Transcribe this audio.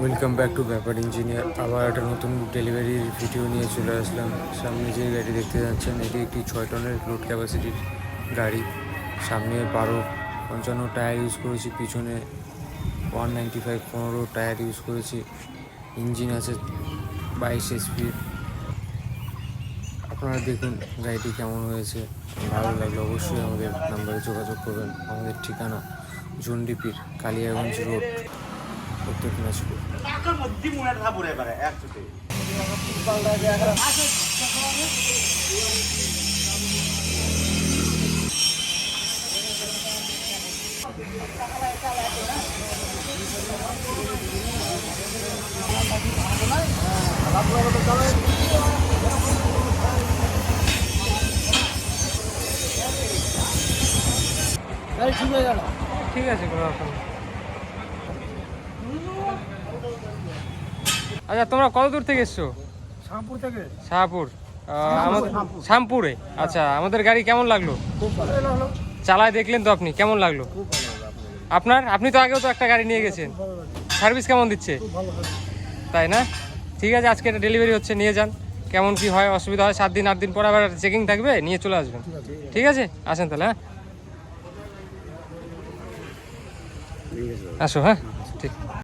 Welcome back to ব্যাপার engineer. আবার একটা নতুন ডেলিভারির ভিডিও নিয়ে চলে আসলাম। সামনে যে গাড়ি দেখতে যাচ্ছেন এটি একটি 6 টনের লোড ক্যাপাসিটির গাড়ি। সামনে 12-55 টায়ার ইউজ করেছি, পিছনে 195 15 টায়ার ইউজ করেছি। ইঞ্জিন আছে 22 এসপির। আপনারা দেখুন গাড়িটি কেমন হয়েছে। ভালো লাগলে অবশ্যই আমাদের নাম্বারে যোগাযোগ করবেন। আমাদের ঠিকানা জন্ডিপির কালিয়াগঞ্জ রোড, উত্তর দিনাজপুর। ঠিক আছে, কোনো ব্যাপার না। আচ্ছা, তোমরা কত দূর থেকে এসছো? শাহপুর থেকে। শাহপুর। আমাদের শ্যামপুরে। আচ্ছা, আমাদের গাড়ি কেমন লাগলো? খুব ভালো লাগলো। চালায় দেখলেন তো আপনি, কেমন লাগলো? খুব ভালো লাগলো। আপনি তো আগেও তো একটা গাড়ি নিয়ে গেছেন, সার্ভিস কেমন দিচ্ছে? খুব ভালো লাগলো। তাই না? ঠিক আছে, আজকে একটা ডেলিভারি হচ্ছে, নিয়ে যান। কেমন কি হয়, অসুবিধা হয় 7 দিন 8 দিন পর আবার চেকিং থাকবে, নিয়ে চলে আসবেন। ঠিক আছে, আসেন তাহলে। হ্যাঁ, আসো। হ্যাঁ, ঠিক।